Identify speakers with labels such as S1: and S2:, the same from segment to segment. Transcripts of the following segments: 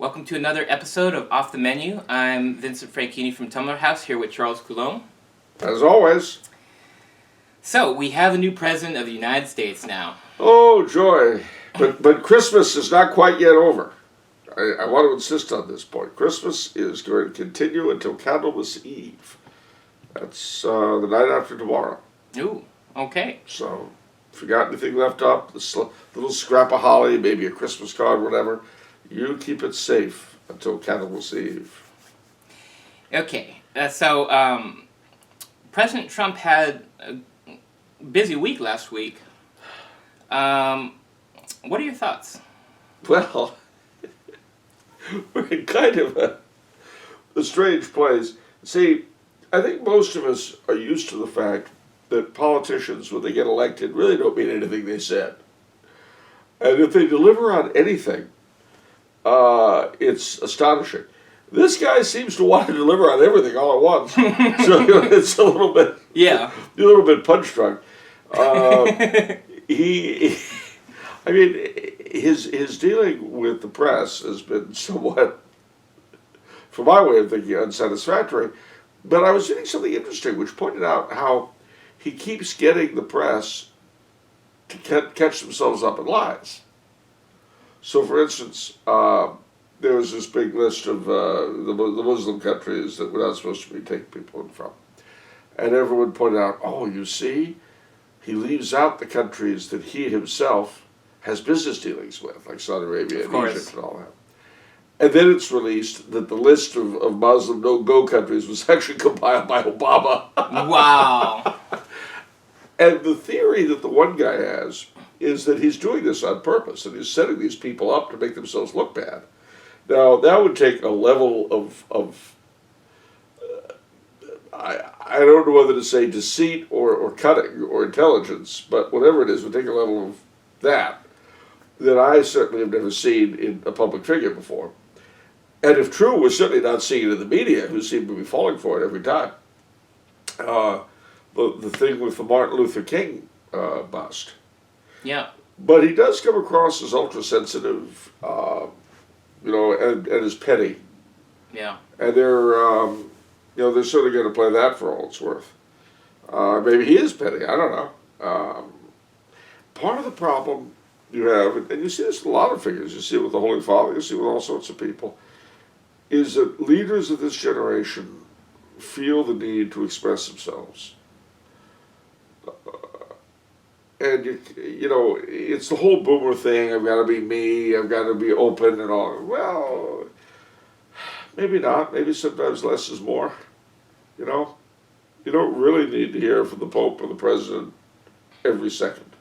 S1: Welcome to another episode of Off the Menu. I'm Vincent Franchini from Tumblr House, here with Charles Coulombe.
S2: As always.
S1: So, we have a new president of the United States now.
S2: Oh, joy. But Christmas is not quite yet over. I want to insist on this point. Christmas is going to continue until Candlemas Eve. That's the night after tomorrow.
S1: Ooh, okay.
S2: So, if you got anything left up, the little scrap of holly, maybe a Christmas card, whatever, you keep it safe until Candlemas Eve.
S1: Okay, so President Trump had a busy week last week. What are your thoughts?
S2: Well, we're in kind of a strange place. See, I think most of us are used to the fact that politicians, when they get elected, really don't mean anything they said. And if they deliver on anything, it's astonishing. This guy seems to want to deliver on everything all at once. So it's a little bit punch drunk. His dealing with the press has been somewhat, from my way of thinking, unsatisfactory. But I was reading something interesting which pointed out how he keeps getting the press to catch themselves up in lies. So, for instance, there was this big list of the Muslim countries that we're not supposed to be taking people in from. And everyone pointed out, oh, you see, he leaves out the countries that he himself has business dealings with, like Saudi Arabia and Egypt and all that. And then it's released that the list of Muslim no-go countries was actually compiled by Obama.
S1: Wow.
S2: And the theory that the one guy has is that he's doing this on purpose, and he's setting these people up to make themselves look bad. Now, that would take a level of I don't know whether to say deceit or cunning or intelligence, but whatever it is, would take a level of that I certainly have never seen in a public figure before. And if true, we're certainly not seeing it in the media, who seem to be falling for it every time. The thing with the Martin Luther King bust.
S1: Yeah.
S2: But he does come across as ultra-sensitive, and as petty.
S1: Yeah.
S2: And they're certainly going to play that for all it's worth. Maybe he is petty, I don't know. Part of the problem you have, and you see this in a lot of figures, you see it with the Holy Father, you see it with all sorts of people, is that leaders of this generation feel the need to express themselves. And, it's the whole boomer thing, I've got to be me, I've got to be open and all. Well, maybe not. Maybe sometimes less is more. You don't really need to hear from the Pope or the President every second.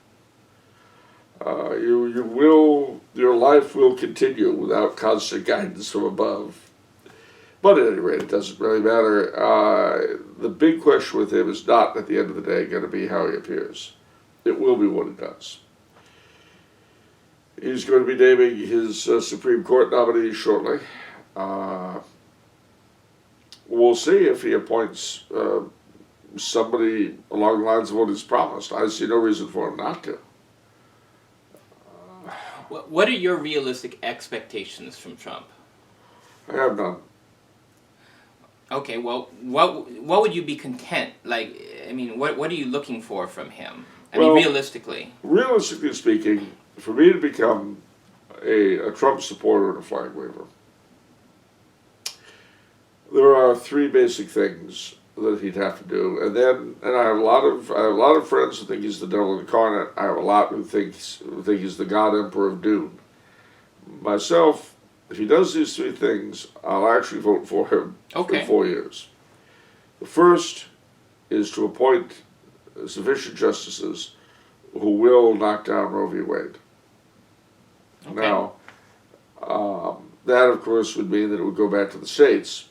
S2: Your life will continue without constant guidance from above. But at any rate, it doesn't really matter. The big question with him is not, at the end of the day, going to be how he appears. It will be what he does. He's going to be naming his Supreme Court nominee shortly. We'll see if he appoints somebody along the lines of what he's promised. I see no reason for him not to.
S1: What are your realistic expectations from Trump?
S2: I have none.
S1: Okay, well, what would you be content? What are you looking for from him? Realistically.
S2: Realistically speaking, for me to become a Trump supporter and a flag waver, there are three basic things that he'd have to do, and I have a lot of friends who think he's the devil incarnate. I have a lot who think he's the God Emperor of Dune. Myself, if he does these three things, I'll actually vote for him for 4 years. The first is to appoint sufficient justices who will knock down Roe v. Wade.
S1: Okay.
S2: Now, that of course would mean that it would go back to the states.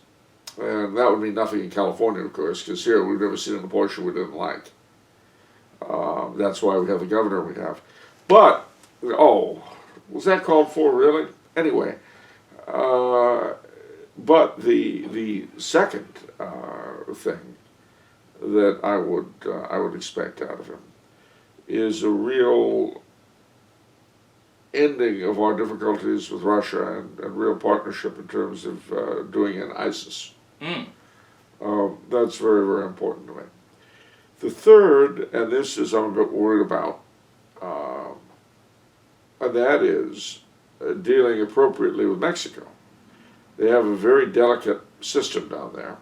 S2: And that would mean nothing in California, of course, because here we've never seen an abortion we didn't like. That's why we have the governor we have. But, was that called for, really? Anyway, but the second thing that I would expect out of him is a real ending of our difficulties with Russia and real partnership in terms of doing an ISIS.
S1: Mm.
S2: That's very, very important to me. The third, and this is I'm a bit worried about, and that is dealing appropriately with Mexico. They have a very delicate system down there.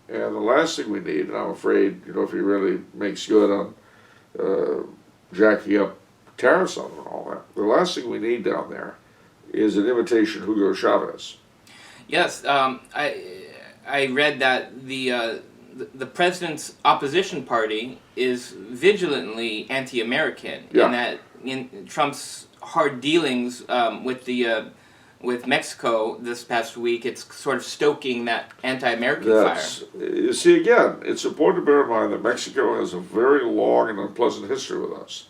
S2: And the last thing we need, and I'm afraid, if he really makes good on jacking up tariffs on them and all that, the last thing we need down there is an imitation Hugo Chavez.
S1: Yes, I read that the president's opposition party is vigilantly anti-American,
S2: Yeah.
S1: and that in Trump's hard dealings with Mexico this past week, it's sort of stoking that anti-American fire.
S2: You see, again, it's important to bear in mind that Mexico has a very long and unpleasant history with us.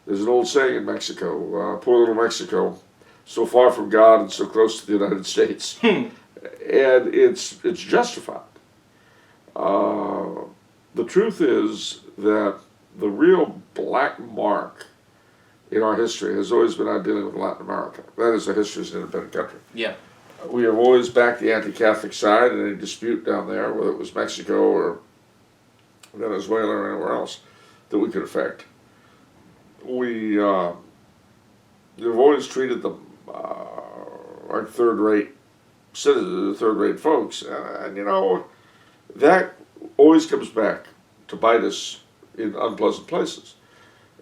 S2: There's an old saying in Mexico, poor little Mexico, so far from God and so close to the United States. And it's justified. The truth is that the real black mark in our history has always been our dealing with Latin America. That is, our history as an independent country.
S1: Yeah.
S2: We have always backed the anti-Catholic side in any dispute down there, whether it was Mexico or Venezuela or anywhere else that we could affect. We have always treated them like third-rate citizens, third-rate folks, and that always comes back to bite us in unpleasant places.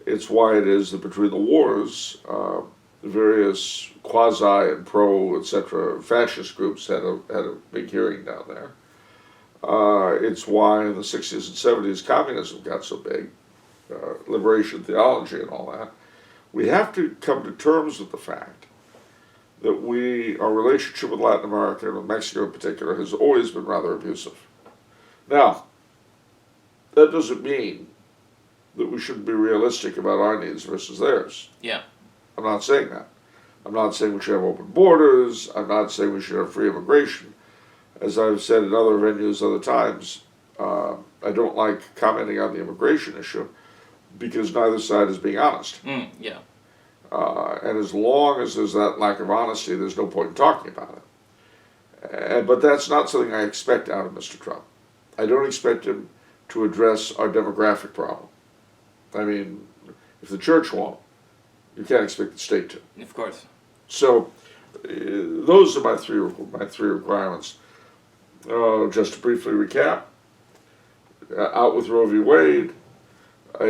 S2: It's why it is that between the wars, the various quasi and pro, etc., fascist groups had a big hearing down there. It's why in the 60s and 70s communism got so big, liberation theology and all that. We have to come to terms with the fact that our relationship with Latin America and with Mexico in particular has always been rather abusive. Now, that doesn't mean that we shouldn't be realistic about our needs versus theirs.
S1: Yeah.
S2: I'm not saying that. I'm not saying we should have open borders. I'm not saying we should have free immigration. As I've said in other venues other times, I don't like commenting on the immigration issue because neither side is being honest.
S1: Yeah.
S2: And as long as there's that lack of honesty, there's no point in talking about it. But that's not something I expect out of Mr. Trump. I don't expect him to address our demographic problem. I mean, if the church won't, you can't expect the state to.
S1: Of course.
S2: So, those are my three requirements. Just to briefly recap: out with Roe v. Wade, a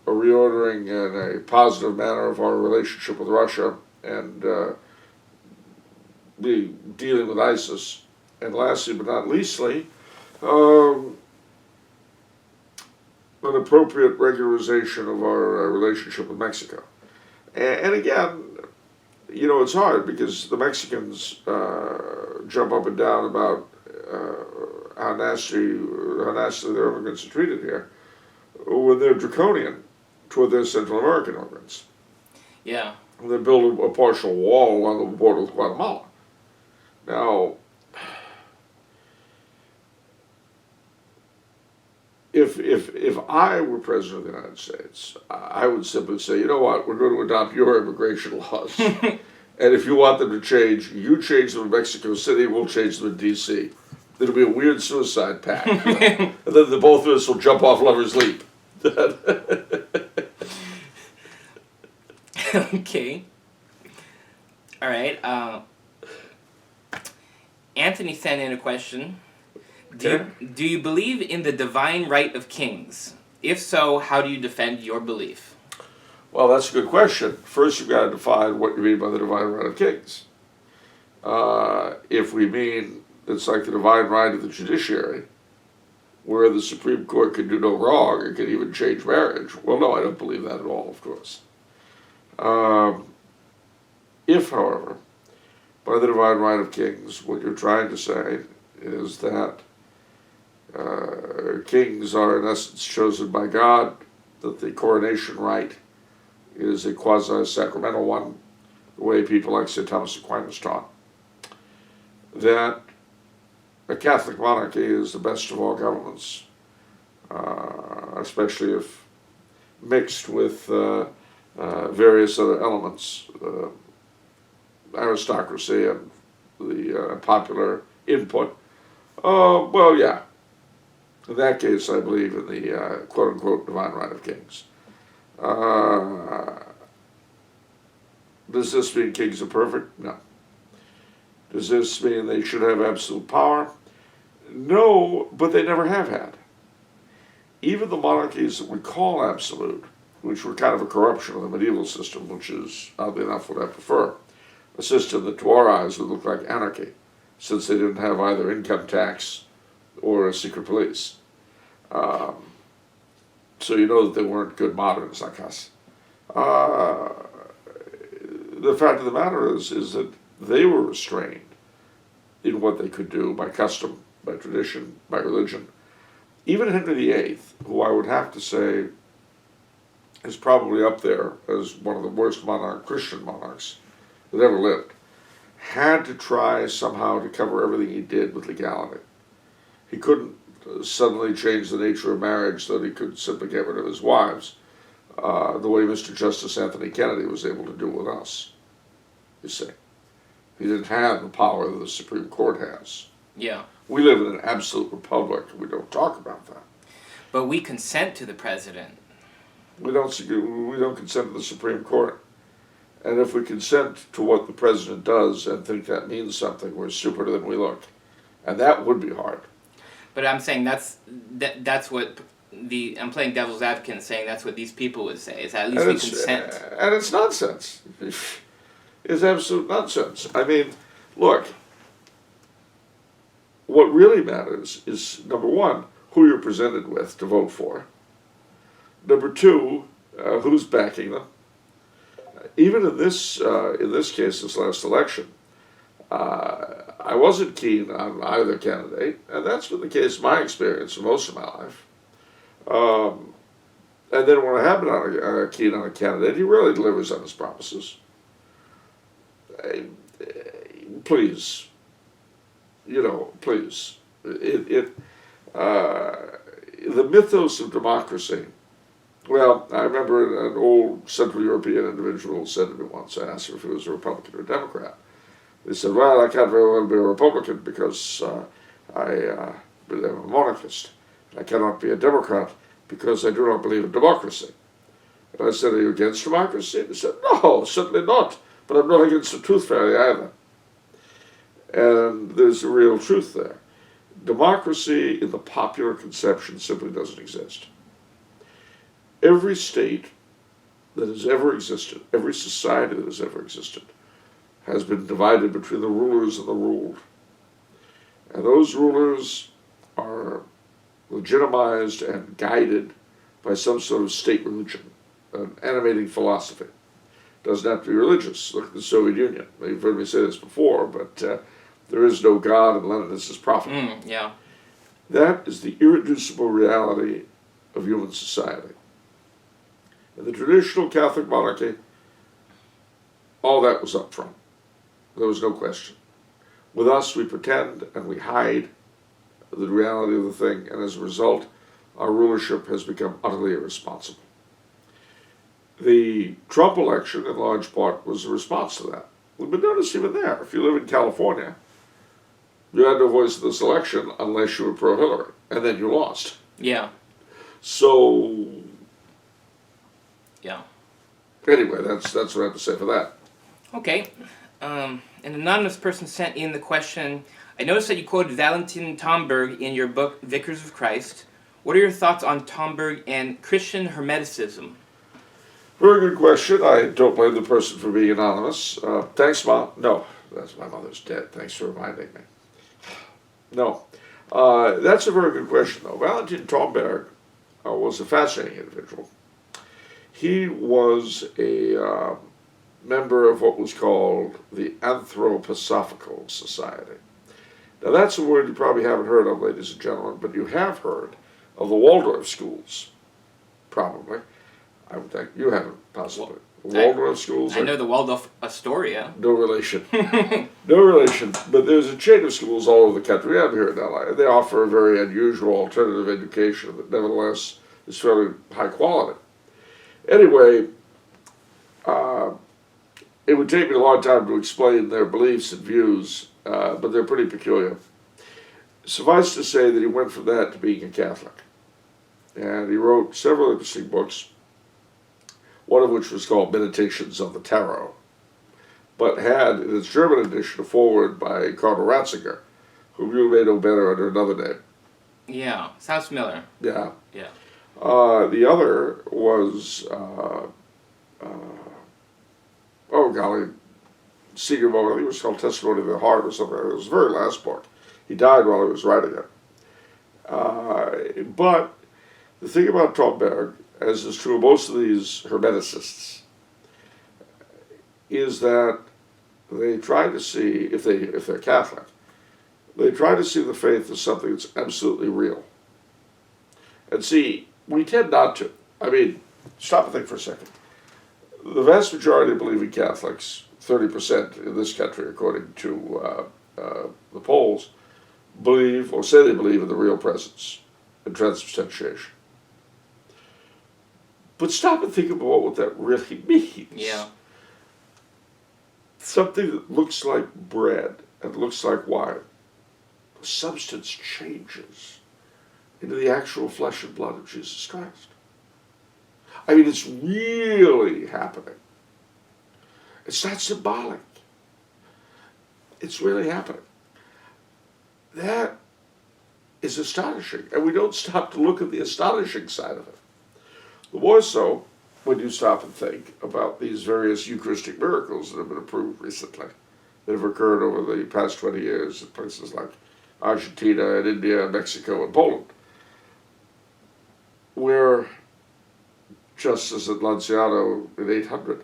S2: reordering in a positive manner of our relationship with Russia, and be dealing with ISIS, and lastly but not leastly, an appropriate regularization of our relationship with Mexico. And again, it's hard because the Mexicans jump up and down about how nastily their immigrants are treated here, when they're draconian toward their Central American immigrants.
S1: Yeah.
S2: They build a partial wall along the border with Guatemala. Now, if I were president of the United States, I would simply say, you know what, we're going to adopt your immigration laws. And if you want them to change, you change them in Mexico City, we'll change them in D.C. It'll be a weird suicide pact. And then the both of us will jump off Lover's Leap.
S1: Okay. All right. Anthony sent in a question. Do you believe in the divine right of kings? If so, how do you defend your belief?
S2: Well, that's a good question. First, you've got to define what you mean by the divine right of kings. If we mean it's like the divine right of the judiciary, where the Supreme Court can do no wrong and can even change marriage, well, no, I don't believe that at all, of course. If, however, by the divine right of kings, what you're trying to say is that kings are in essence chosen by God, that the coronation rite is a quasi-sacramental one, the way people like St. Thomas Aquinas taught, that a Catholic monarchy is the best of all governments, especially if mixed with various other elements, aristocracy and the popular input. Well, yeah. In that case, I believe in the quote-unquote divine right of kings. Does this mean kings are perfect? No. Does this mean they should have absolute power? No, but they never have had. Even the monarchies that we call absolute, which were kind of a corruption of the medieval system, which is, oddly enough, what I prefer, a system that to our eyes would look like anarchy, since they didn't have either income tax or a secret police. So you know that they weren't good moderns like us. The fact of the matter is that they were restrained in what they could do by custom, by tradition, by religion. Even Henry VIII, who I would have to say is probably up there as one of the worst Christian monarchs that ever lived, had to try somehow to cover everything he did with legality. He couldn't suddenly change the nature of marriage so that he could simply get rid of his wives, the way Mr. Justice Anthony Kennedy was able to do with us, you see. He didn't have the power that the Supreme Court has.
S1: Yeah.
S2: We live in an absolute republic. We don't talk about that.
S1: But we consent to the president.
S2: We don't consent to the Supreme Court. And if we consent to what the president does and think that means something, we're stupider than we look. And that would be hard.
S1: But I'm saying that's what I'm playing devil's advocate and saying that's what these people would say, is that at least we consent.
S2: And it's nonsense. It's absolute nonsense. I mean, look, what really matters is, number one, who you're presented with to vote for. Number two, who's backing them. Even in this case, this last election, I wasn't keen on either candidate, and that's been the case in my experience for most of my life. And then when I have been keen on a candidate, he rarely delivers on his promises. Please, please. The mythos of democracy. Well, I remember an old Central European individual said to me once, I asked him if he was a Republican or a Democrat. He said, well, I can't very well be a Republican because I believe I'm a monarchist. I cannot be a Democrat because I do not believe in democracy. And I said, are you against democracy? And he said, no, certainly not, but I'm not against the tooth fairy either. And there's a real truth there. Democracy in the popular conception simply doesn't exist. Every state that has ever existed, every society that has ever existed, has been divided between the rulers and the ruled. And those rulers are legitimized and guided by some sort of state religion, an animating philosophy. It doesn't have to be religious. Look at the Soviet Union. You've heard me say this before, but there is no God and Lenin is his prophet.
S1: Yeah.
S2: That is the irreducible reality of human society. In the traditional Catholic monarchy, all that was up front. There was no question. With us, we pretend and we hide the reality of the thing, and as a result, our rulership has become utterly irresponsible. The Trump election, in large part, was a response to that. But notice even there, if you live in California, you had no voice in this election unless you were pro-Hillary, and then you lost.
S1: Yeah.
S2: So,
S1: yeah.
S2: Anyway, that's what I have to say for that.
S1: Okay. An anonymous person sent in the question, I noticed that you quoted Valentin Tomberg in your book, Vicars of Christ. What are your thoughts on Tomberg and Christian Hermeticism?
S2: Very good question. I don't blame the person for being anonymous. Thanks, Mom. No, that's my mother's dead. Thanks for reminding me. No. That's a very good question, though. Valentin Tomberg was a fascinating individual. He was a member of what was called the Anthroposophical Society. Now that's a word you probably haven't heard of, ladies and gentlemen, but you have heard of the Waldorf schools, probably. I would think you haven't, possibly. Waldorf schools.
S1: I know the Waldorf Astoria.
S2: No relation. No relation. But there's a chain of schools all over the country. I'm here in LA. They offer a very unusual alternative education that nevertheless is fairly high quality. Anyway, It would take me a long time to explain their beliefs and views, but they're pretty peculiar. Suffice to say that he went from that to being a Catholic. And he wrote several interesting books, one of which was called Meditations on the Tarot, but had in its German edition a foreword by Cardinal Ratzinger, whom you may know better under another name.
S1: Yeah, sounds familiar.
S2: Yeah.
S1: Yeah.
S2: The other was, oh golly, senior moment, I think it was called Testimony of the Heart or something. It was his very last book. He died while he was writing it. But the thing about Tomberg, as is true of most of these Hermeticists, is that they try to see, if they're Catholic, they try to see the faith as something that's absolutely real. And see, we tend not to. I mean, stop and think for a second. The vast majority of believing Catholics, 30% in this country, according to the polls, believe, or say they believe in the real presence and transubstantiation. But stop and think about what that really means.
S1: Yeah.
S2: Something that looks like bread and looks like wine, the substance changes into the actual flesh and blood of Jesus Christ. I mean, it's really happening. It's not symbolic. It's really happening. That is astonishing, and we don't stop to look at the astonishing side of it. The more so when you stop and think about these various Eucharistic miracles that have been approved recently, that have occurred over the past 20 years in places like Argentina and India and Mexico and Poland, where, just as at Lanciano in 800,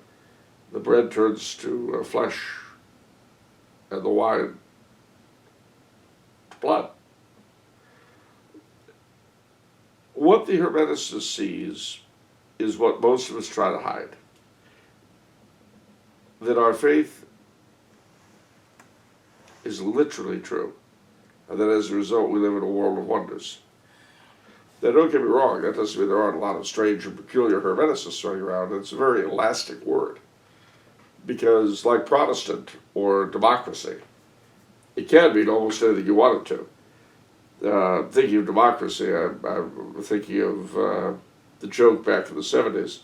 S2: the bread turns to flesh and the wine to blood. What the Hermeticist sees is what most of us try to hide. That our faith is literally true, and that as a result we live in a world of wonders. Now, don't get me wrong, that doesn't mean there aren't a lot of strange and peculiar Hermeticists running around. It's a very elastic word, because like Protestant or democracy, it can mean almost anything you want it to. Thinking of democracy, I'm thinking of the joke back in the 70s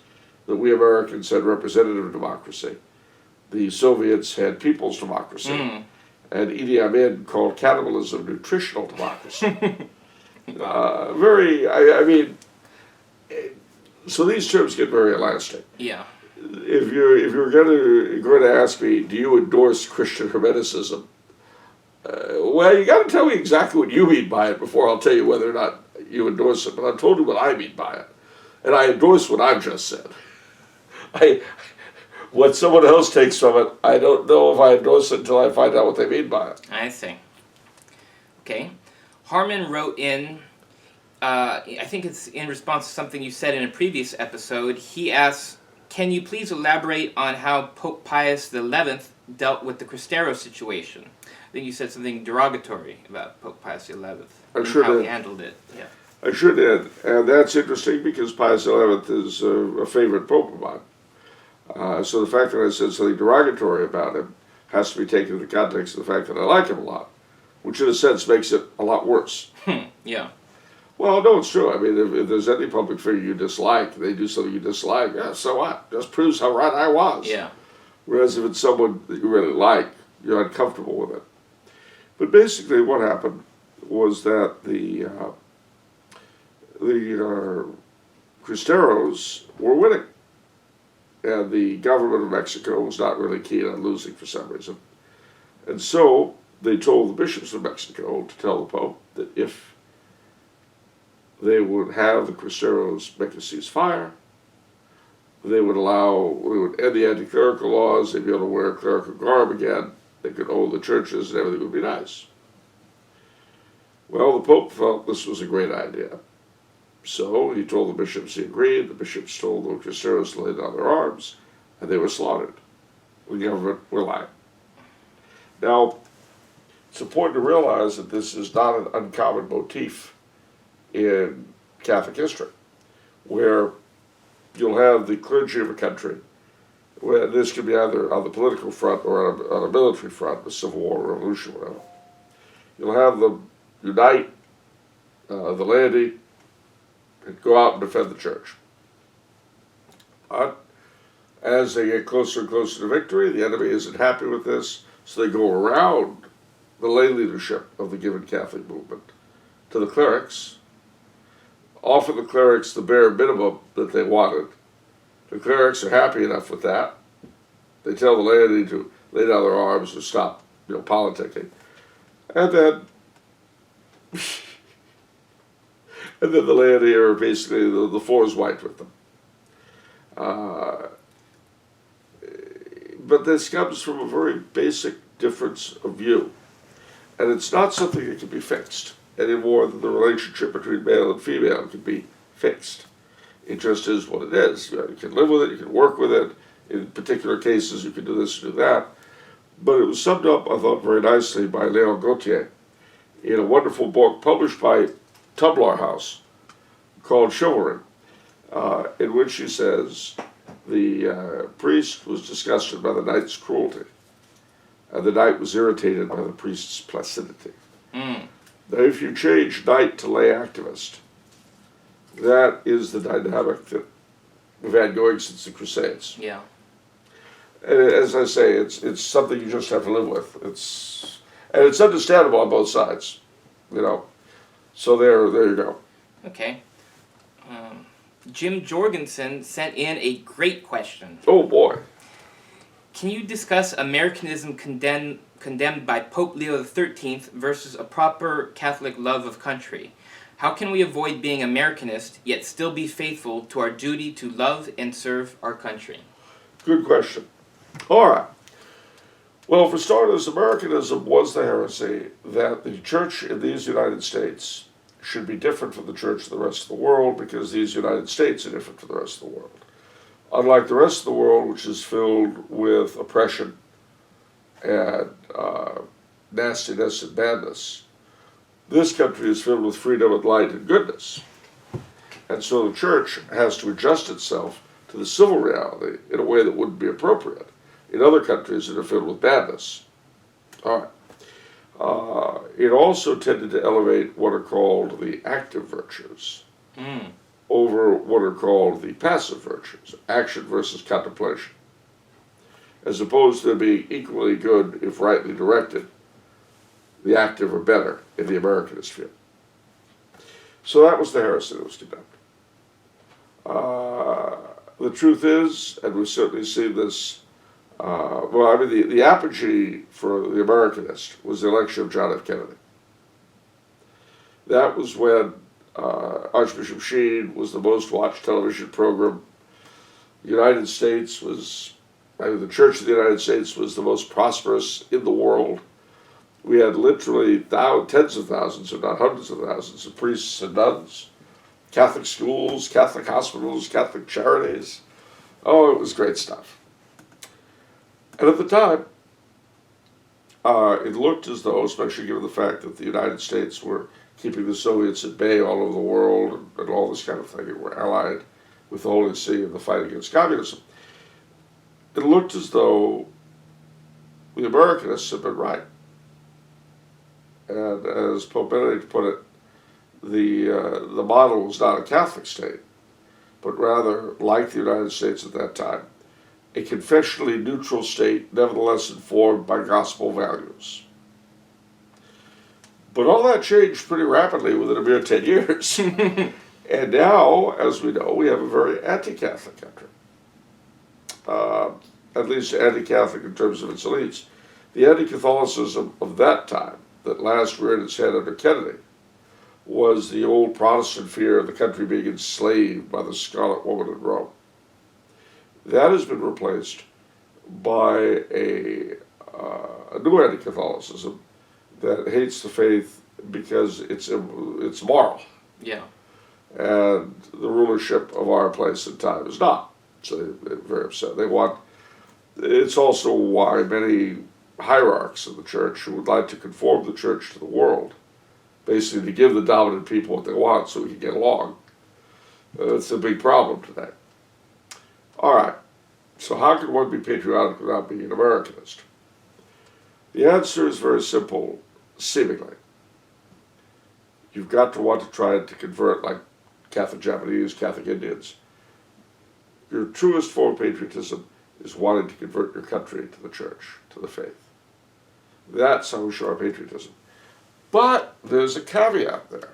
S2: that we Americans had representative democracy. The Soviets had people's democracy. And Idi Amin called cannibalism nutritional democracy. I mean, so these terms get very elastic.
S1: Yeah.
S2: If you're going to ask me, do you endorse Christian Hermeticism? Well, you got to tell me exactly what you mean by it before I'll tell you whether or not you endorse it. But I've told you what I mean by it, and I endorse what I've just said. What someone else takes from it, I don't know if I endorse it until I find out what they mean by it.
S1: I see. Okay. Harmon wrote in, I think it's in response to something you said in a previous episode. He asks, can you please elaborate on how Pope Pius XI dealt with the Cristeros situation? I think you said something derogatory about Pope Pius XI.
S2: I sure
S1: how
S2: did.
S1: he handled it. Yeah.
S2: I sure did. And that's interesting because Pius XI is a favorite pope of mine. So the fact that I said something derogatory about him has to be taken in the context of the fact that I like him a lot, which in a sense makes it a lot worse.
S1: Yeah.
S2: Well, no, it's true. I mean, if there's any public figure you dislike, they do something you dislike, yeah, so what? Just proves how right I was.
S1: Yeah.
S2: Whereas if it's someone that you really like, you're uncomfortable with it. But basically what happened was that the Cristeros were winning. And the government of Mexico was not really keen on losing for some reason. And so they told the bishops of Mexico to tell the Pope that if they would have the Cristeros make a ceasefire, they would end the anti-clerical laws, they'd be able to wear clerical garb again, they could hold the churches, and everything would be nice. Well, the Pope felt this was a great idea. So he told the bishops he agreed, the bishops told the Cristeros to lay down their arms, and they were slaughtered. The government were lying. Now, it's important to realize that this is not an uncommon motif in Catholic history, where you'll have the clergy of a country Well, this could be either on the political front or on a military front, the Civil War, Revolution, whatever. You'll have them unite the laity and go out and defend the church. But as they get closer and closer to victory, the enemy isn't happy with this, so they go around the lay leadership of the given Catholic movement to the clerics, offer the clerics the bare minimum that they wanted. The clerics are happy enough with that. They tell the laity to lay down their arms and stop, politicking. And then, and then the laity are basically, the floor is white with them. But this comes from a very basic difference of view. And it's not something that can be fixed any more than the relationship between male and female can be fixed. It just is what it is. You can live with it, you can work with it. In particular cases, you can do this, do that. But it was summed up, I thought, very nicely by Léon Gautier in a wonderful book published by Tumblar House called Chivalry, in which he says the priest was disgusted by the knight's cruelty, and the knight was irritated by the priest's placidity. Now, if you change knight to lay activist, that is the dynamic that we've had going since the Crusades.
S1: Yeah.
S2: And as I say, it's something you just have to live with. And it's understandable on both sides, So there you go.
S1: Okay. Jim Jorgensen sent in a great question.
S2: Oh boy.
S1: Can you discuss Americanism condemned by Pope Leo XIII versus a proper Catholic love of country? How can we avoid being Americanist yet still be faithful to our duty to love and serve our country?
S2: Good question. All right. Well, for starters, Americanism was the heresy that the church in these United States should be different from the church in the rest of the world because these United States are different from the rest of the world. Unlike the rest of the world, which is filled with oppression and nastiness and badness, this country is filled with freedom and light and goodness. And so the church has to adjust itself to the civil reality in a way that wouldn't be appropriate in other countries that are filled with badness. All right. It also tended to elevate what are called the active virtues over what are called the passive virtues, action versus contemplation. As opposed to being equally good if rightly directed, the active are better in the Americanist view. So that was the heresy that was condemned. The truth is, and we've certainly seen this, the apogee for the Americanist was the election of John F. Kennedy. That was when Archbishop Sheen was the most watched television program. The United States was, the Church of the United States was the most prosperous in the world. We had literally tens of thousands, if not hundreds of thousands, of priests and nuns, Catholic schools, Catholic hospitals, Catholic charities. Oh, it was great stuff. And at the time, it looked as though, especially given the fact that the United States were keeping the Soviets at bay all over the world and all this kind of thing, and were allied with the Holy See in the fight against communism, it looked as though the Americanists had been right. And as Pope Benedict put it, the model was not a Catholic state, but rather, like the United States at that time, a confessionally neutral state, nevertheless informed by gospel values. But all that changed pretty rapidly within a mere 10 years. And now, as we know, we have a very anti-Catholic country. At least anti-Catholic in terms of its elites. The anti-Catholicism of that time, that last reared its head under Kennedy, was the old Protestant fear of the country being enslaved by the Scarlet Woman in Rome. That has been replaced by a new anti-Catholicism that hates the faith because it's moral.
S1: Yeah.
S2: And the rulership of our place and time is not. So they're very upset. It's also why many hierarchs of the church who would like to conform the church to the world, basically to give the dominant people what they want so we can get along. It's a big problem today. All right. So how can one be patriotic without being an Americanist? The answer is very simple, seemingly. You've got to want to try to convert, like Catholic Japanese, Catholic Indians. Your truest form of patriotism is wanting to convert your country to the church, to the faith. That's how we show our patriotism. But there's a caveat there.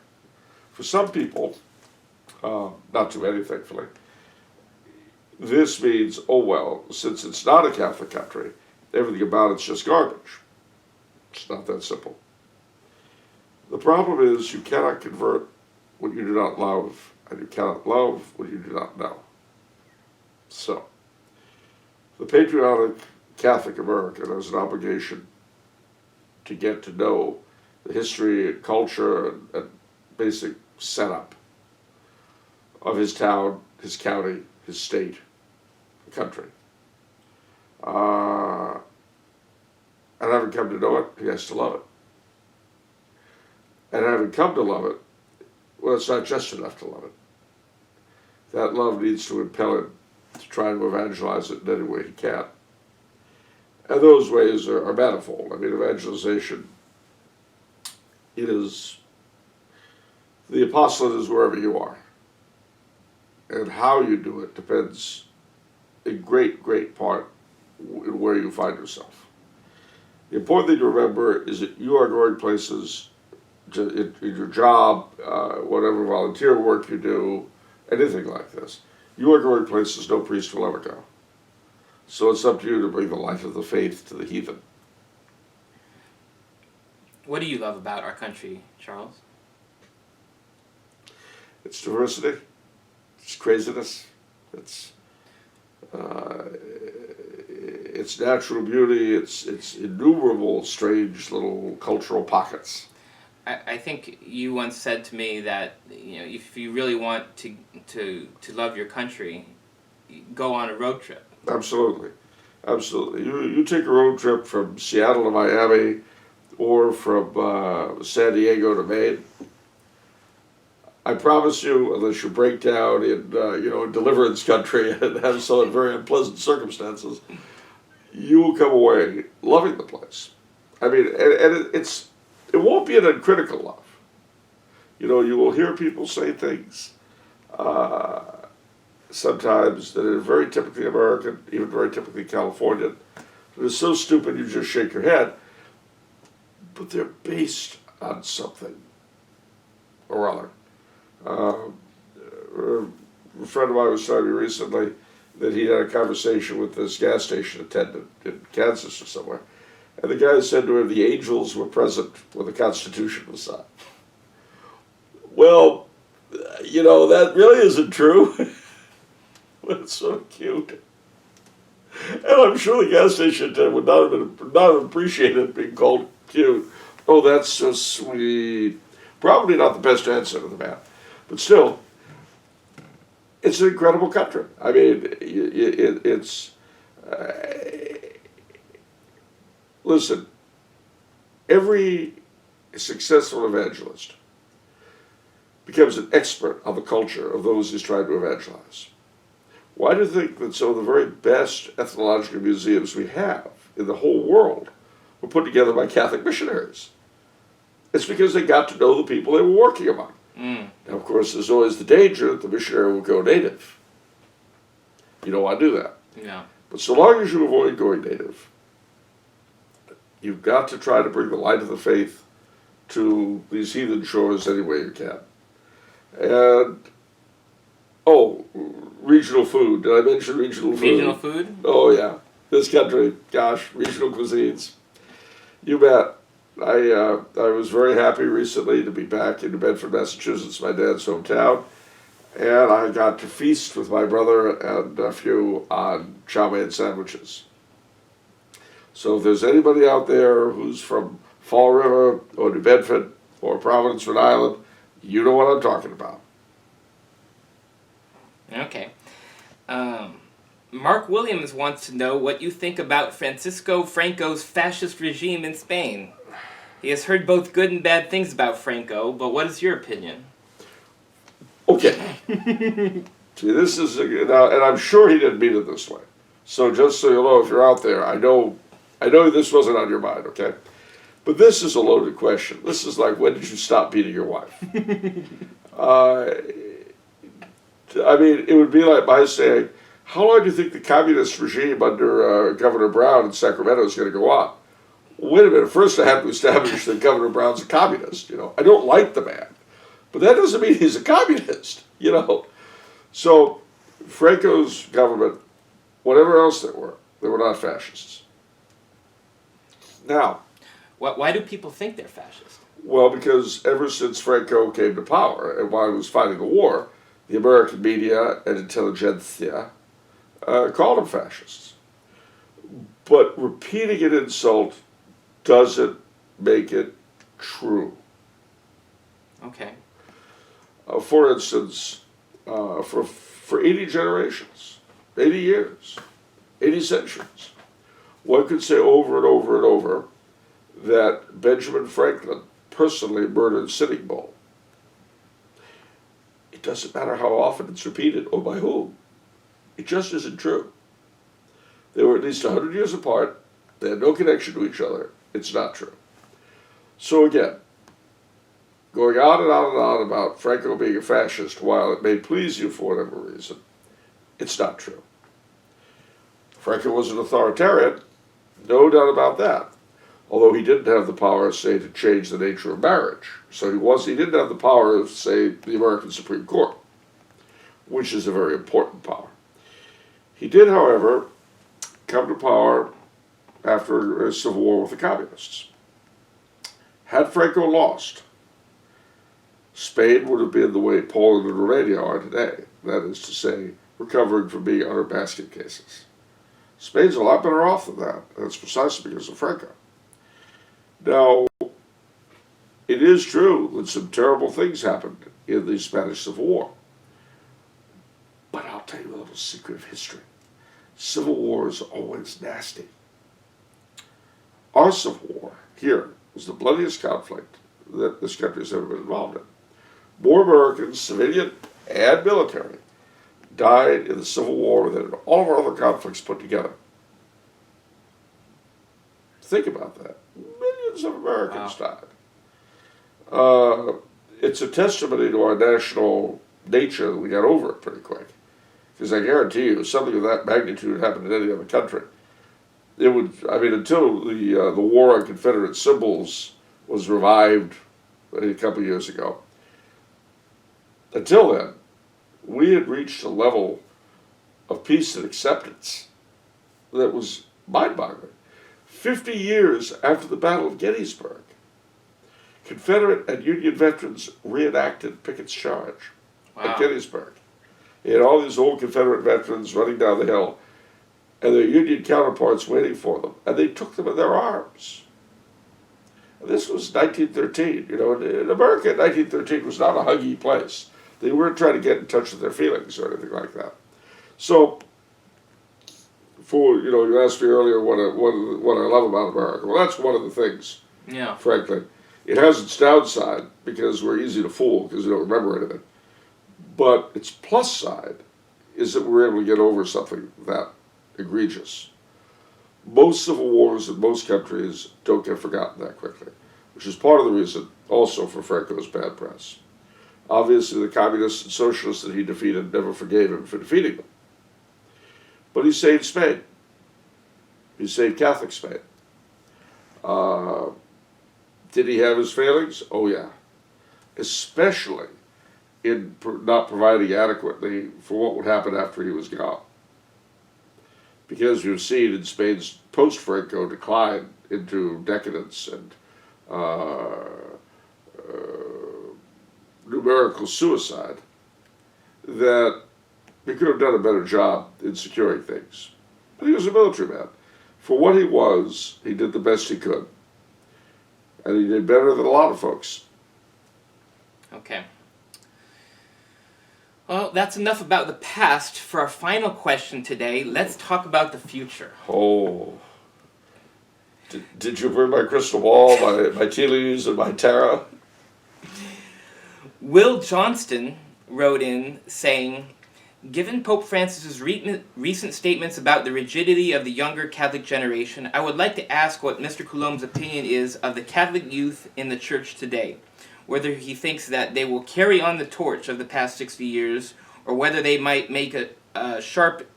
S2: For some people, not too many, thankfully, this means, oh well, since it's not a Catholic country, everything about it's just garbage. It's not that simple. The problem is you cannot convert what you do not love, and you cannot love what you do not know. So, the patriotic Catholic American has an obligation to get to know the history and culture and basic setup of his town, his county, his state, the country. And having come to know it, he has to love it. And having come to love it, well, it's not just enough to love it. That love needs to impel him to try to evangelize it in any way he can. And those ways are manifold. I mean, evangelization is, the apostolate is wherever you are. And how you do it depends in great, great part in where you find yourself. The important thing to remember is that you are going places in your job, whatever volunteer work you do, anything like this. You are going places no priest will ever go. So it's up to you to bring the life of the faith to the heathen.
S1: What do you love about our country, Charles?
S2: It's diversity. It's craziness. It's natural beauty. It's innumerable strange little cultural pockets.
S1: I think you once said to me that if you really want to love your country, go on a road trip.
S2: Absolutely, absolutely. You take a road trip from Seattle to Miami, or from San Diego to Maine. I promise you, unless you break down in deliverance country and have some very unpleasant circumstances, you will come away loving the place. I mean, and it won't be an uncritical love. You will hear people say things sometimes that are very typically American, even very typically Californian. They're so stupid you just shake your head, but they're based on something or other. A friend of mine was telling me recently that he had a conversation with this gas station attendant in Kansas or somewhere, and the guy said to him, the angels were present when the Constitution was signed. Well, that really isn't true. But it's so cute. And I'm sure the gas station attendant would not have appreciated being called cute. Oh, that's so sweet. Probably not the best answer to the man. But still, it's an incredible country. I mean, it's... listen, every successful evangelist becomes an expert on the culture of those he's trying to evangelize. Why do you think that some of the very best ethnological museums we have in the whole world were put together by Catholic missionaries? It's because they got to know the people they were working among. Now, of course, there's always the danger that the missionary will go native. You don't want to do that.
S1: Yeah.
S2: But so long as you avoid going native, you've got to try to bring the light of the faith to these heathen shores any way you can. And, regional food. Did I mention regional food?
S1: Regional food?
S2: Oh, yeah. This country, gosh, regional cuisines. You bet. I was very happy recently to be back in New Bedford, Massachusetts, my dad's hometown, and I got to feast with my brother and nephew on chow mein sandwiches. So if there's anybody out there who's from Fall River or New Bedford or Providence, Rhode Island, you know what I'm talking about.
S1: Okay. Mark Williams wants to know what you think about Franco's fascist regime in Spain. He has heard both good and bad things about Franco, but what is your opinion?
S2: Okay. See, this is, and I'm sure he didn't mean it this way. So just so you know, if you're out there, I know this wasn't on your mind, okay? But this is a loaded question. This is like, when did you stop beating your wife? I mean, it would be like my saying, how long do you think the communist regime under Governor Brown in Sacramento is going to go on? Wait a minute, first I have to establish that Governor Brown's a communist, I don't like the man. But that doesn't mean he's a communist, So Franco's government, whatever else they were not fascists. Now,
S1: Why do people think they're fascist?
S2: well, because ever since Franco came to power and while he was fighting the war, the American media and intelligentsia called him fascists. But repeating an insult doesn't make it true.
S1: Okay.
S2: For instance, for 80 generations, 80 years, 80 centuries, one could say over and over and over that Benjamin Franklin personally murdered Sitting Bull. It doesn't matter how often it's repeated or by whom. It just isn't true. They were at least 100 years apart. They had no connection to each other. It's not true. So again, going on and on and on about Franco being a fascist, while it may please you for whatever reason, it's not true. Franco was an authoritarian, no doubt about that. Although he didn't have the power, say, to change the nature of marriage. So he didn't have the power of, say, the American Supreme Court, which is a very important power. He did, however, come to power after a civil war with the communists. Had Franco lost, Spain would have been the way Poland and Romania are today. That is to say, recovering from being under basket cases. Spain's a lot better off than that. That's precisely because of Franco. Now, it is true that some terrible things happened in the Spanish Civil War. But I'll tell you a little secret of history. Civil war is always nasty. Our Civil War here was the bloodiest conflict that this country has ever been involved in. More Americans, civilian and military, died in the Civil War than in all of our other conflicts put together. Think about that. Millions of Americans died. It's a testimony to our national nature that we got over it pretty quick. Because I guarantee you, if something of that magnitude happened in any other country, it would, until the war on Confederate symbols was revived a couple years ago, until then, we had reached a level of peace and acceptance that was mind-boggling. 50 years after the Battle of Gettysburg, Confederate and Union veterans reenacted Pickett's charge at Gettysburg. You had all these old Confederate veterans running down the hill, and their Union counterparts waiting for them, and they took them in their arms. And this was 1913. In America, 1913 was not a huggy place. They weren't trying to get in touch with their feelings or anything like that. So, you asked me earlier what I love about America. Well, that's one of the things.
S1: Yeah.
S2: Frankly, it has its downside because we're easy to fool because we don't remember anything. But its plus side is that we're able to get over something that egregious. Most civil wars in most countries don't get forgotten that quickly, which is part of the reason also for Franco's bad press. Obviously, the communists and socialists that he defeated never forgave him for defeating them. But he saved Spain. He saved Catholic Spain. Did he have his failings? Oh, yeah. Especially in not providing adequately for what would happen after he was gone. Because you've seen in Spain's post-Franco decline into decadence and numerical suicide, that he could have done a better job in securing things. But he was a military man. For what he was, he did the best he could. And he did better than a lot of folks.
S1: Okay. Well, that's enough about the past. For our final question today, let's talk about the future.
S2: Oh. Did you bring my crystal ball, my tea leaves, and my tarot?
S1: Will Johnston wrote in saying, Given Pope Francis's recent statements about the rigidity of the younger Catholic generation, I would like to ask what Mr. Coulombe's opinion is of the Catholic youth in the Church today. Whether he thinks that they will carry on the torch of the past 60 years, or whether they might make a sharp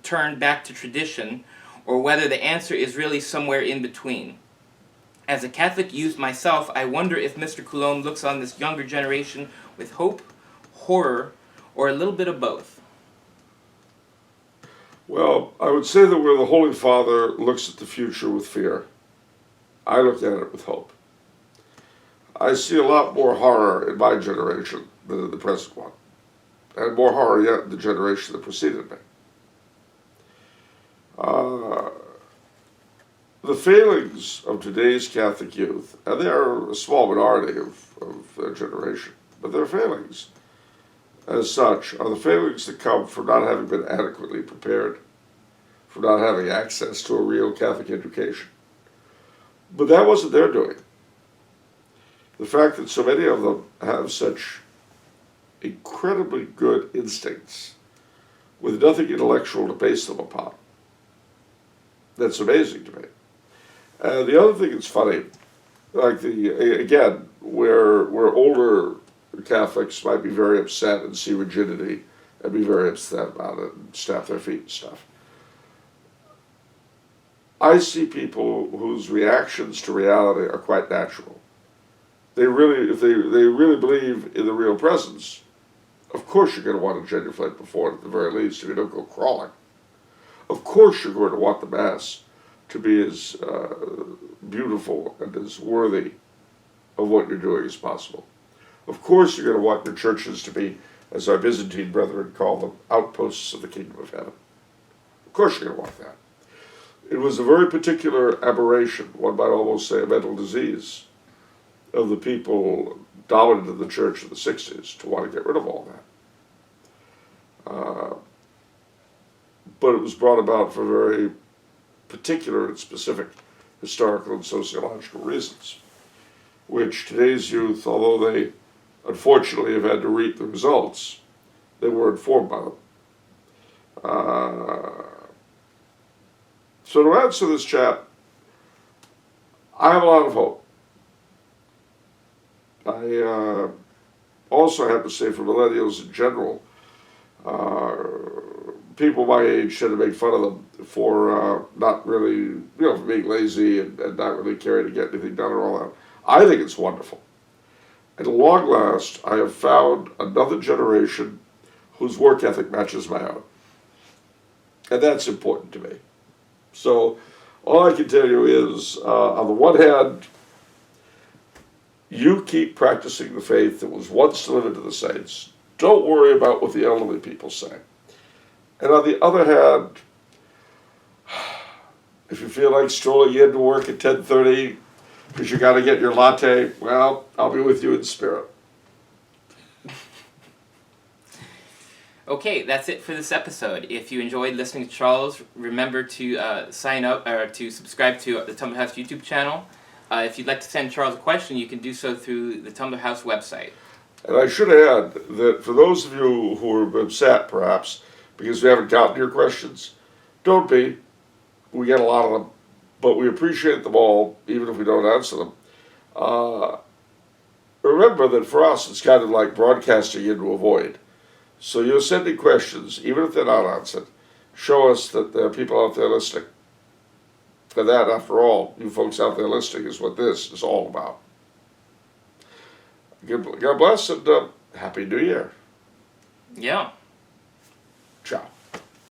S1: turn back to tradition, or whether the answer is really somewhere in between. As a Catholic youth myself, I wonder if Mr. Coulombe looks on this younger generation with hope, horror, or a little bit of both.
S2: Well, I would say that where the Holy Father looks at the future with fear, I look at it with hope. I see a lot more horror in my generation than in the present one, and more horror yet in the generation that preceded me. The failings of today's Catholic youth, and they are a small minority of their generation, but their failings, as such, are the failings that come from not having been adequately prepared, from not having access to a real Catholic education. But that wasn't their doing. The fact that so many of them have such incredibly good instincts with nothing intellectual to base them upon, that's amazing to me. And the other thing that's funny, like again, where older Catholics might be very upset and see rigidity and be very upset about it and stamp their feet and stuff. I see people whose reactions to reality are quite natural. If they really believe in the real presence, of course you're going to want to genuflect before it at the very least if you don't go crawling. Of course you're going to want the Mass to be as beautiful and as worthy of what you're doing as possible. Of course you're going to want your churches to be, as our Byzantine brethren call them, outposts of the kingdom of heaven. Of course you're going to want that. It was a very particular aberration, one might almost say a mental disease, of the people dominant in the church in the 60s to want to get rid of all that. But it was brought about for very particular and specific historical and sociological reasons, which today's youth, although they unfortunately have had to reap the results, they were informed by them. So to answer this chap, I have a lot of hope. I also have to say for millennials in general, people my age tend to make fun of them for not really, for being lazy and not really caring to get anything done and all that. I think it's wonderful. At long last, I have found another generation whose work ethic matches my own. And that's important to me. So all I can tell you is, on the one hand, you keep practicing the faith that was once delivered to the saints. Don't worry about what the elderly people say. And on the other hand, if you feel like strolling in to work at 10:30 because you got to get your latte, well, I'll be with you in spirit.
S1: Okay, that's it for this episode. If you enjoyed listening to Charles, remember to sign up or to subscribe to the Tumbler House YouTube channel. If you'd like to send Charles a question, you can do so through the Tumbler House website.
S2: And I should add that for those of you who are upset, perhaps, because we haven't gotten to your questions, don't be. We get a lot of them, but we appreciate them all, even if we don't answer them. Remember that for us, it's kind of like broadcasting into a void. So you're sending questions, even if they're not answered, show us that there are people out there listening. And that, after all, you folks out there listening is what this is all about. God bless and Happy New Year.
S1: Yeah.